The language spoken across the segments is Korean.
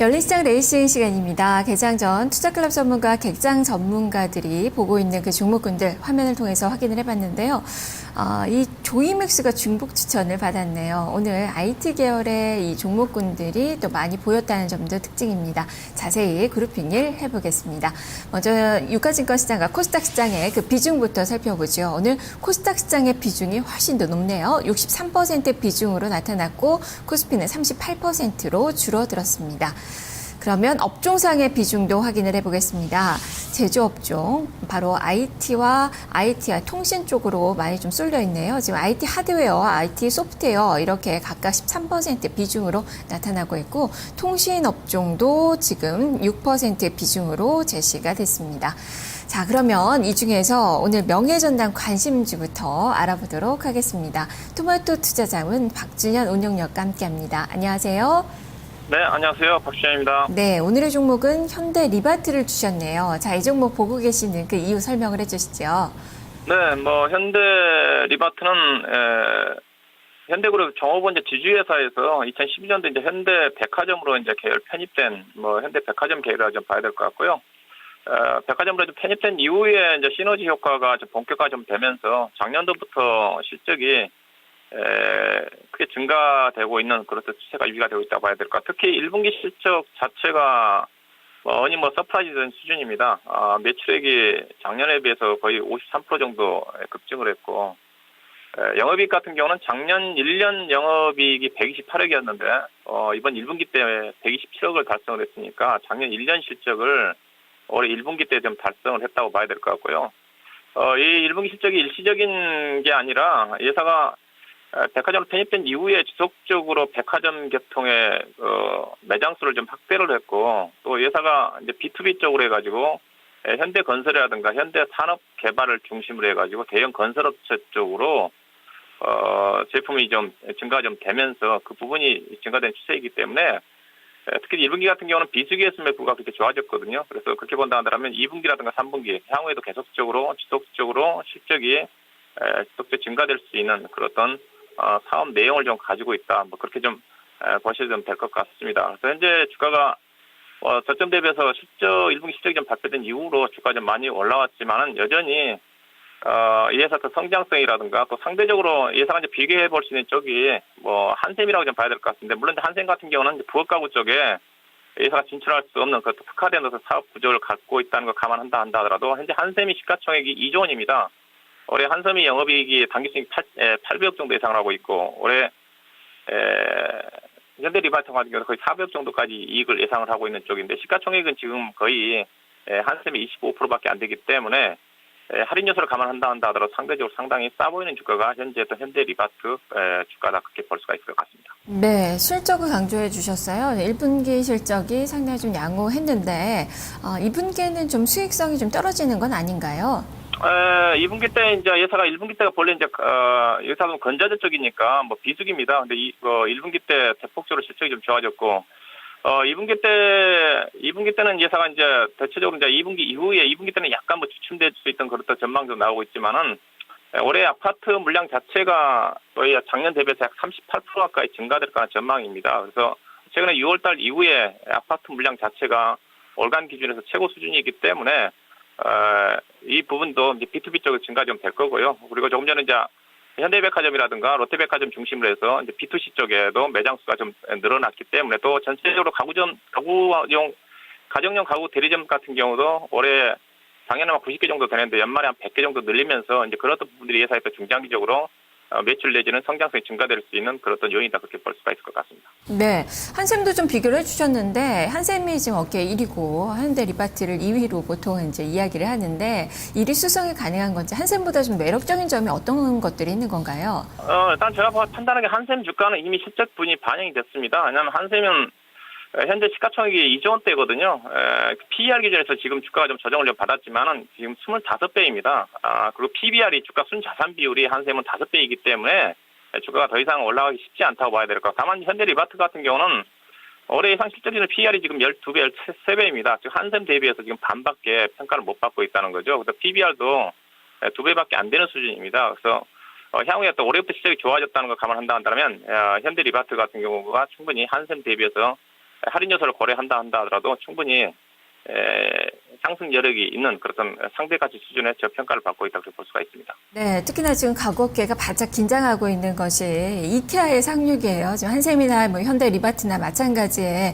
열린시장 레이싱 시간입니다. 개장 전 투자클럽 전문가, 객장 전문가들이 보고 있는 그 종목군들 화면을 통해서 확인을 해봤는데요. 이 조이맥스가 중복 추천을 받았네요. 오늘 IT 계열의 이 종목군들이 또 많이 보였다는 점도 특징입니다. 자세히 그룹핑을 해보겠습니다. 먼저 유가증권 시장과 코스닥 시장의 그 비중부터 살펴보죠. 오늘 코스닥 시장의 비중이 훨씬 더 높네요. 63% 비중으로 나타났고 코스피는 38%로 줄어들었습니다. 그러면 업종상의 비중도 확인을 해보겠습니다. 제조업종, 바로 IT와 통신 쪽으로 많이 좀 쏠려 있네요. 지금 IT 하드웨어, IT 소프트웨어 이렇게 각각 13% 비중으로 나타나고 있고 통신업종도 지금 6% 비중으로 제시가 됐습니다. 자, 그러면 이 중에서 오늘 명예전당 관심주부터 알아보도록 하겠습니다. 토마토 투자자문 박준현 운영력과 함께합니다. 안녕하세요. 네, 안녕하세요. 박준현입니다. 네, 오늘의 종목은 현대 리바트를 주셨네요. 자, 이 종목 보고 계시는 그 이유 설명을 해주시죠. 네, 현대 리바트는 현대그룹 정호본 지주회사에서 2012년도 이제 현대백화점으로 이제 계열 편입된 현대백화점 계열이라 좀 봐야 될 것 같고요. 백화점으로 좀 편입된 이후에 이제 시너지 효과가 좀 본격화 좀 되면서 작년도부터 실적이 크게 증가되고 있는 그런 추세가 유지가 되고 있다고 봐야 될 것 같아요. 특히 1분기 실적 자체가 서프라이즈된 수준입니다. 매출액이 작년에 비해서 거의 53% 정도 급증을 했고, 영업이익 같은 경우는 작년 1년 영업이익이 128억이었는데, 이번 1분기 때 127억을 달성을 했으니까 작년 1년 실적을 올해 1분기 때 좀 달성을 했다고 봐야 될 것 같고요. 이 1분기 실적이 일시적인 게 아니라 회사가 백화점으로 편입된 이후에 지속적으로 백화점 계통의 매장 수를 좀 확대를 했고, 또 회사가 이제 B2B 쪽으로 해가지고 현대건설이라든가 현대산업개발을 중심으로 해가지고 대형 건설업체 쪽으로 제품이 좀 증가가 좀 되면서 그 부분이 증가된 추세이기 때문에 특히 1분기 같은 경우는 비수기에서 매수가 그렇게 좋아졌거든요. 그래서 그렇게 본다 하더라면 2분기라든가 3분기 향후에도 계속적으로 지속적으로 실적이 지속적으로 증가될 수 있는 그런 어떤 사업 내용을 좀 가지고 있다. 그렇게 좀 보시면 될 것 같습니다. 그래서 현재 주가가 저점 대비해서 1분기 실적이 좀 발표된 이후로 주가가 좀 많이 올라왔지만은 여전히 이 회사 그 성장성이라든가 또 상대적으로 예상과 이제 비교해 볼 수 있는 쪽이 한샘이라고 좀 봐야 될 것 같은데, 물론 한샘 같은 경우는 이제 부업 가구 쪽에 회사가 진출할 수 없는 그 특화된 사업 구조를 갖고 있다는 걸 감안한다 하더라도 현재 한샘이 시가총액이 2조 원입니다. 올해 한섬이 영업이익이 당기순이익 800억 정도 예상을 하고 있고, 올해 현대리바트 같은 경우는 거의 400억 정도까지 이익을 예상을 하고 있는 쪽인데, 시가총액은 지금 거의 한섬이 25%밖에 안 되기 때문에 할인 요소를 감안한다 하더라도 상대적으로 상당히 싸 보이는 주가가 현재 또 현대리바트 주가다, 그렇게 볼 수가 있을 것 같습니다. 네, 실적을 강조해 주셨어요. 1분기 실적이 상당히 좀 양호했는데 2분기에는 좀 수익성이 좀 떨어지는 건 아닌가요? 2분기 때 이제 회사가 1분기 때가 본래 이제 회사는 건자재 쪽이니까 비수기입니다. 근데 1분기 때 대폭적으로 실적이 좀 좋아졌고, 2분기 때는 회사가 이제 대체적으로 이제 2분기 이후에 2분기 때는 약간 주춤될 수 있던 그런 전망도 나오고 있지만은, 올해 아파트 물량 자체가 거의 작년 대비해서 약 38% 가까이 증가될 거라는 전망입니다. 그래서 최근에 6월달 이후에 아파트 물량 자체가 월간 기준에서 최고 수준이기 때문에 이 부분도 이제 B2B 쪽으로 증가 좀 될 거고요. 그리고 조금 전에 이제 현대백화점이라든가 롯데백화점 중심으로 해서 이제 B2C 쪽에도 매장 수가 좀 늘어났기 때문에, 또 전체적으로 가정용 가구 대리점 같은 경우도 올해 작년에 90개 정도 되는데 연말에 한 100개 정도 늘리면서 이제 그런 부분들이 회사에 또 중장기적으로 매출 내지는 성장성이 증가될 수 있는 그런 요인이다, 그렇게 볼 수가 있을 것 같습니다. 네, 한샘도 좀 비교를 해주셨는데 한샘이 지금 업계 1위고 현대리바트를 2위로 보통 이제 이야기를 하는데 1위 수성이 가능한 건지, 한샘보다 좀 매력적인 점이 어떤 것들이 있는 건가요? 일단 제가 판단하기에 한샘 주가는 이미 실적분이 반영이 됐습니다. 왜냐하면 한샘은 현재 시가총액이 2조 원대거든요. PER 기준에서 지금 주가가 좀 조정을 좀 받았지만은 지금 25배입니다. 그리고 PBR이 주가 순자산 비율이 한샘은 5배이기 때문에 주가가 더 이상 올라가기 쉽지 않다고 봐야 될 것 같아요. 다만 현대리바트 같은 경우는 올해 예상 실적에는 PER이 지금 12배, 13배입니다. 즉 한샘 대비해서 지금 반밖에 평가를 못 받고 있다는 거죠. 그래서 PBR도 2배밖에 안 되는 수준입니다. 그래서 향후에 또 올해부터 실적이 좋아졌다는 걸 감안한다 한다면 현대리바트 같은 경우가 충분히 한샘 대비해서 할인 요소를 고려한다 하더라도 충분히 상승 여력이 있는 그런 상대 가치 수준의 저평가를 받고 있다고 볼 수가 있습니다. 네, 특히나 지금 가구업계가 바짝 긴장하고 있는 것이 이케아의 상륙이에요. 지금 한샘이나 뭐 현대 리바트나 마찬가지의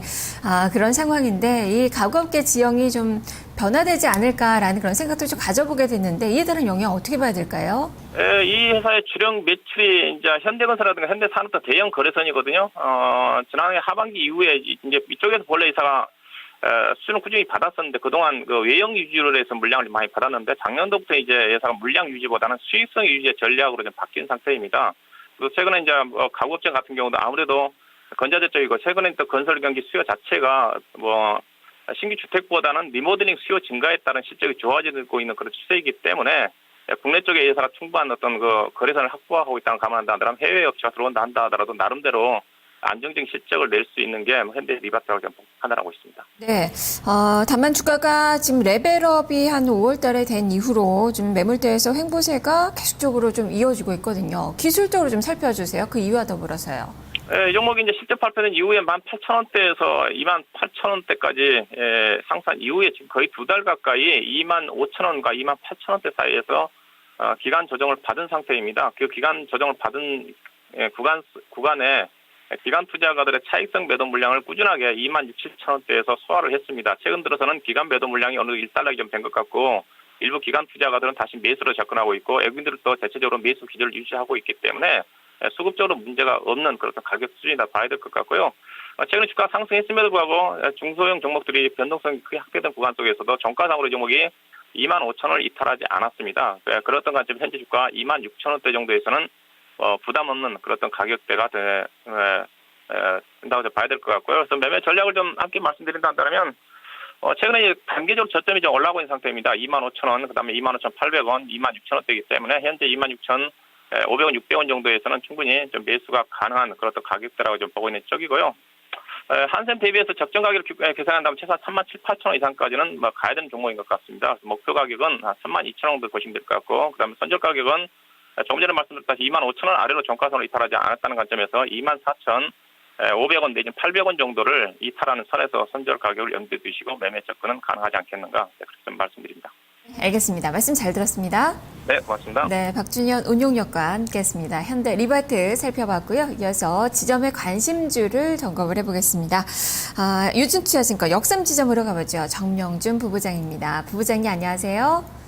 그런 상황인데 이 가구업계 지형이 좀 변화되지 않을까라는 그런 생각도 좀 가져보게 됐는데 이에 따른 영향 어떻게 봐야 될까요? 이 회사의 주력 매출이 이제 현대건설이라든가 현대산업도 대형 거래선이거든요. 지난해 하반기 이후에 이제 이쪽에서 본래 이사가 수준은 꾸준히 받았었는데 그동안 그 외형 유지로 해서 물량을 많이 받았는데 작년도부터 이제 회사가 물량 유지보다는 수익성 유지의 전략으로 좀 바뀐 상태입니다. 그리고 최근에 이제 가구업체 같은 경우도 아무래도 건자재 쪽이고 최근에 또 건설 경기 수요 자체가 신규 주택보다는 리모델링 수요 증가에 따른 실적이 좋아지고 있는 그런 추세이기 때문에 국내 쪽에 회사가 충분한 어떤 그 거래선을 확보하고 있다는 감안한다 하더라도 해외 업체가 들어온다 한다 하더라도 나름대로 안정적인 실적을 낼 수 있는 게 현대 리바트라고 판단하고 있습니다. 네. 다만 주가가 지금 레벨업이 한 5월 달에 된 이후로 좀 매물대에서 횡보세가 계속적으로 좀 이어지고 있거든요. 기술적으로 좀 살펴주세요. 그 이유와 더불어서요. 이 종목이 이제 실적 발표된 이후에 18,000원대에서 28,000원대까지 상승한 이후에 지금 거의 2달 가까이 25,000원과 28,000원대 사이에서 기간 조정을 받은 상태입니다. 그 기간 조정을 받은 구간에 기관 투자가들의 차익성 매도 물량을 꾸준하게 26,000원대에서 소화를 했습니다. 최근 들어서는 기관 매도 물량이 어느 정도 일단락이 좀 된 것 같고 일부 기관 투자가들은 다시 매수로 접근하고 있고 외국인들도 대체적으로 매수 기조를 유지하고 있기 때문에 수급적으로 문제가 없는 그런 가격 수준이다 봐야 될 것 같고요. 최근에 주가 상승했음에도 불구하고 중소형 종목들이 변동성이 크게 확대된 구간 속에서도 종가상으로 이 종목이 25,000원을 이탈하지 않았습니다. 그렇던 관점 현재 주가 26,000원대 정도에서는 부담 없는 그런 가격대가 된다고 봐야 될 것 같고요. 그래서 매매 전략을 좀 함께 말씀드린다 한다면 최근에 단계적으로 저점이 좀 올라오고 있는 상태입니다. 25,000원, 그다음에 25,800원, 26,000원대이기 때문에 현재 26,500원, 600원 정도에서는 충분히 좀 매수가 가능한 그런 가격대라고 좀 보고 있는 쪽이고요. 한샘 대비해서 적정 가격을 계산한다면 최소한 37,000원 이상까지는 가야 되는 종목인 것 같습니다. 목표 가격은 한 32,000원 정도 보시면 될 것 같고, 그다음에 선절 가격은 조금 전에 말씀드렸다시피 25,000원 아래로 종가선으로 이탈하지 않았다는 관점에서 24,500원 내지는 800원 정도를 이탈하는 선에서 선절 가격을 염두에 두시고 매매 접근은 가능하지 않겠는가 그렇게 좀 말씀드립니다. 알겠습니다. 말씀 잘 들었습니다. 네, 고맙습니다. 네, 박준현 운용력과 함께했습니다. 현대 리바트 살펴봤고요. 이어서 지점의 관심주를 점검을 해보겠습니다. 유진투자증권 역삼 지점으로 가보죠. 정명준 부부장입니다. 부부장님 안녕하세요.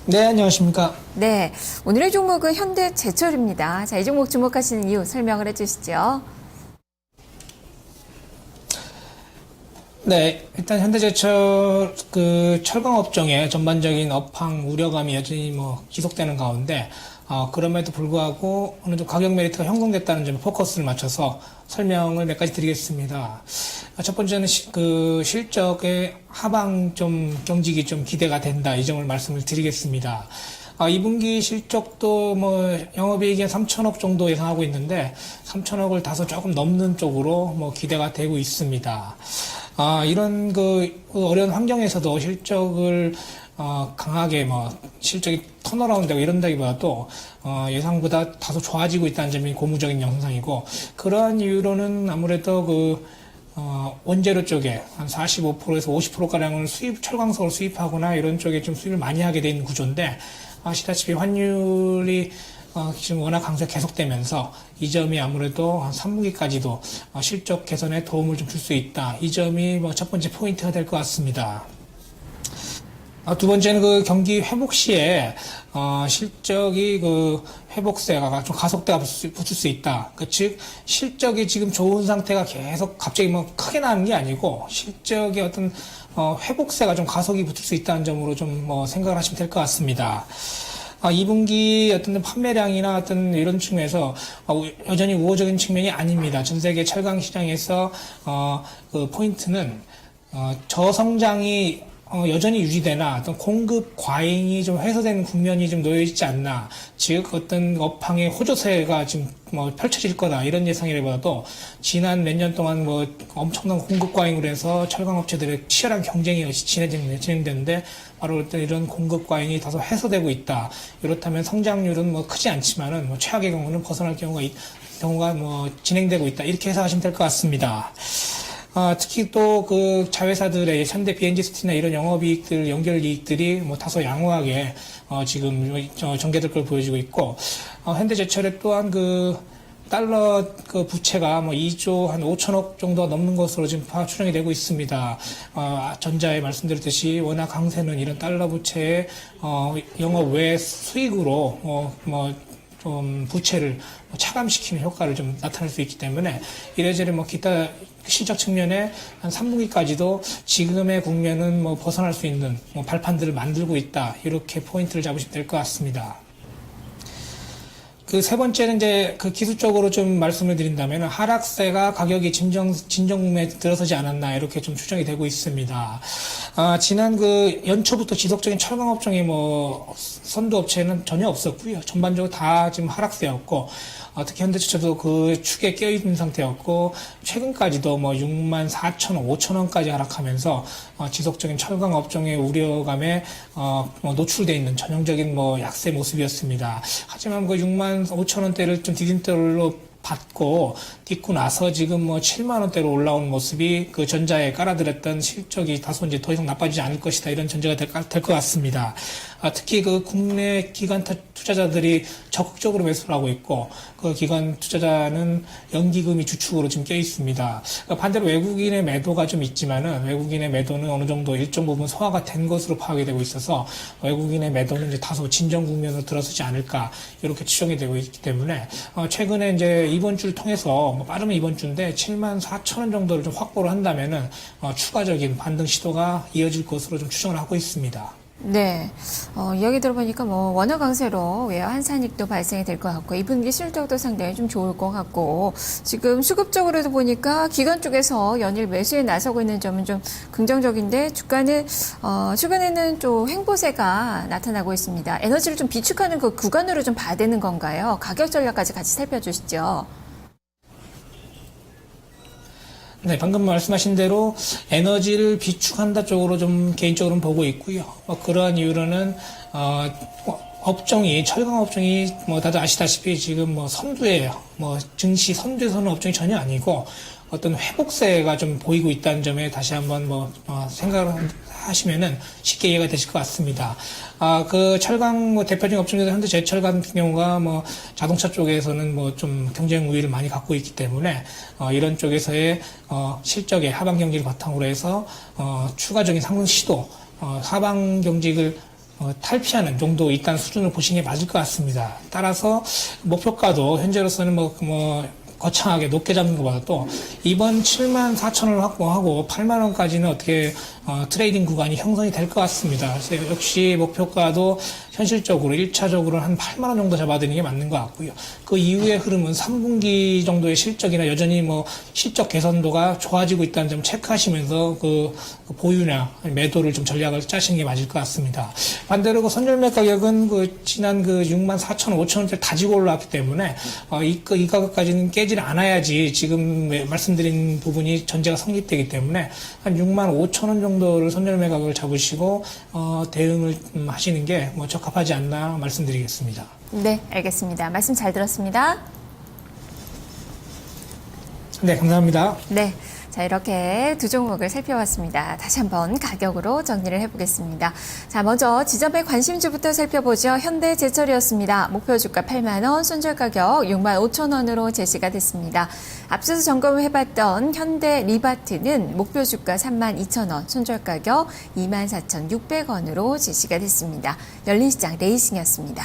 네, 안녕하십니까. 네, 오늘의 종목은 현대제철입니다. 자, 이 종목 주목하시는 이유 설명을 해주시죠. 네, 일단 현대제철 철강 업종의 전반적인 업황 우려감이 여전히 지속되는 가운데 그럼에도 불구하고 어느 정도 가격 메리트가 형성됐다는 점에 포커스를 맞춰서 설명을 몇 가지 드리겠습니다. 첫 번째는 실적의 하방 경직이 좀 기대가 된다, 이 점을 말씀을 드리겠습니다. 2분기 실적도 영업이익이 한 3천억 정도 예상하고 있는데 3천억을 다소 조금 넘는 쪽으로 기대가 되고 있습니다. 이런 어려운 환경에서도 실적을 강하게 실적이 턴어라운드되고 이런다기보다도 예상보다 다소 좋아지고 있다는 점이 고무적인 영상이고, 그러한 이유로는 아무래도 원재료 쪽에 한 45%에서 50%가량을 철강석을 수입하거나 이런 쪽에 좀 수입을 많이 하게 돼 있는 구조인데, 아시다시피 환율이 지금 워낙 강세가 계속되면서 이 점이 아무래도 한 3분기까지도 실적 개선에 도움을 좀 줄 수 있다. 이 점이 첫 번째 포인트가 될 것 같습니다. 두 번째는 경기 회복 시에 실적이 회복세가 좀 가속도가 붙을 수 있다. 즉 실적이 지금 좋은 상태가 계속 갑자기 크게 나는 게 아니고 실적의 어떤 회복세가 좀 가속이 붙을 수 있다는 점으로 좀 생각을 하시면 될 것 같습니다. 2분기 어떤 판매량이나 어떤 이런 측면에서 여전히 우호적인 측면이 아닙니다. 전 세계 철강 시장에서 포인트는 저성장이 여전히 유지되나 어떤 공급 과잉이 좀 해소되는 국면이 좀 놓여 있지 않나, 즉 어떤 업황의 호조세가 지금 펼쳐질 거다, 이런 예상이라보다도 지난 몇 년 동안 엄청난 공급 과잉으로 해서 철강 업체들의 치열한 경쟁이 진행되는데 바로 어떤 이런 공급 과잉이 다소 해소되고 있다. 이렇다면 성장률은 크지 않지만은 최악의 경우는 벗어날 경우가 경우가 뭐 진행되고 있다. 이렇게 해석하시면 될 것 같습니다. 특히 또 그 자회사들의 현대 BNG스티나 이런 영업이익들, 연결이익들이 뭐 다소 양호하게 지금 전개될 걸 보여주고 있고, 현대제철에 또한 그 달러 그 부채가 뭐 2조 한 5천억 정도 넘는 것으로 지금 추정이 되고 있습니다. 전자에 말씀드렸듯이 워낙 강세는 이런 달러 부채의 영업 외 수익으로 좀 부채를 차감시키는 효과를 좀 나타낼 수 있기 때문에 이래저래 뭐 기타 실적 측면에 한 3분기까지도 지금의 국면은 뭐 벗어날 수 있는 뭐 발판들을 만들고 있다. 이렇게 포인트를 잡으시면 될 것 같습니다. 그 세 번째는 이제 그 기술적으로 좀 말씀을 드린다면 하락세가 가격이 진정 국면에 들어서지 않았나 이렇게 좀 추정이 되고 있습니다. 지난 그 연초부터 지속적인 철강 업종의 뭐 선두 업체는 전혀 없었고요. 전반적으로 다 지금 하락세였고, 특히 현대차도 그 축에 껴있는 상태였고, 최근까지도 뭐 6만 4천, 5천 원까지 하락하면서 지속적인 철강 업종의 우려감에 노출되어 있는 전형적인 뭐 약세 모습이었습니다. 하지만 그 6만 5천 원대를 좀 디딤돌로 받고 딛고 나서 지금 뭐 7만 원대로 올라온 모습이 그 전자에 깔아들였던 실적이 다소 이제 더 이상 나빠지지 않을 것이다 이런 전제가 될 것 같습니다. 특히 그 국내 기관 투자자들이 적극적으로 매수를 하고 있고 그 기관 투자자는 연기금이 주축으로 지금 껴 있습니다. 반대로 외국인의 매도가 좀 있지만은 외국인의 매도는 어느 정도 일정 부분 소화가 된 것으로 파악이 되고 있어서 외국인의 매도는 이제 다소 진정 국면으로 들어서지 않을까 이렇게 추정이 되고 있기 때문에 최근에 이제 이번 주를 통해서 뭐 빠르면 이번 주인데 7만 4천 원 정도를 좀 확보를 한다면은 추가적인 반등 시도가 이어질 것으로 좀 추정을 하고 있습니다. 네, 이야기 들어보니까 뭐 원화 강세로 외화 환산익도 발생이 될 것 같고 2분기 실적도 상당히 좀 좋을 것 같고 지금 수급적으로도 보니까 기관 쪽에서 연일 매수에 나서고 있는 점은 좀 긍정적인데 주가는 최근에는 좀 횡보세가 나타나고 있습니다. 에너지를 좀 비축하는 그 구간으로 좀 봐야 되는 건가요? 가격 전략까지 같이 살펴주시죠. 네, 방금 말씀하신 대로 에너지를 비축한다 쪽으로 좀 개인적으로는 보고 있고요. 그러한 이유로는 업종이 철강 업종이 뭐 다들 아시다시피 지금 뭐 선두예요. 뭐 증시 선두에 서는 업종이 전혀 아니고 어떤 회복세가 좀 보이고 있다는 점에 다시 한번 생각을 하시면은 쉽게 이해가 되실 것 같습니다. 그 철강 대표적인 업종 중에서 현대제철 같은 경우가 뭐 자동차 쪽에서는 뭐 좀 경쟁 우위를 많이 갖고 있기 때문에 이런 쪽에서의 실적의 하방 경기를 바탕으로 해서 추가적인 상승 시도 하방 경직을 탈피하는 정도 있다는 수준을 보시는 게 맞을 것 같습니다. 따라서 목표가도 현재로서는 거창하게 높게 잡는 것보다도 이번 7만 4천 원을 확보하고 8만 원까지는 어떻게 트레이딩 구간이 형성이 될 것 같습니다. 그래서 역시 목표가도 현실적으로 1차적으로 한 8만 원 정도 잡아드리는 게 맞는 것 같고요. 그 이후의 흐름은 3분기 정도의 실적이나 여전히 뭐 실적 개선도가 좋아지고 있다는 점 체크하시면서 그 보유나 매도를 좀 전략을 짜시는 게 맞을 것 같습니다. 반대로 그 선절매 가격은 그 지난 그 6만 4천, 5천 원대 다지고 올라왔기 때문에 이 가격까지는 깨지 않아야지 지금 말씀드린 부분이 전제가 성립되기 때문에 한 6만 5천 원 정도를 선절매 가격을 잡으시고 대응을 하시는 게 뭐 적합하지 않나 말씀드리겠습니다. 네, 알겠습니다. 말씀 잘 들었습니다. 네, 감사합니다. 네. 자, 이렇게 두 종목을 살펴봤습니다. 다시 한번 가격으로 정리를 해보겠습니다. 자, 먼저 지점의 관심주부터 살펴보죠. 현대제철이었습니다. 목표 주가 8만 원, 손절 가격 6만 5천 원으로 제시가 됐습니다. 앞서서 점검을 해봤던 현대리바트는 목표 주가 3만 2천 원, 손절 가격 2만 4천 6백 원으로 제시가 됐습니다. 열린 시장 레이싱이었습니다.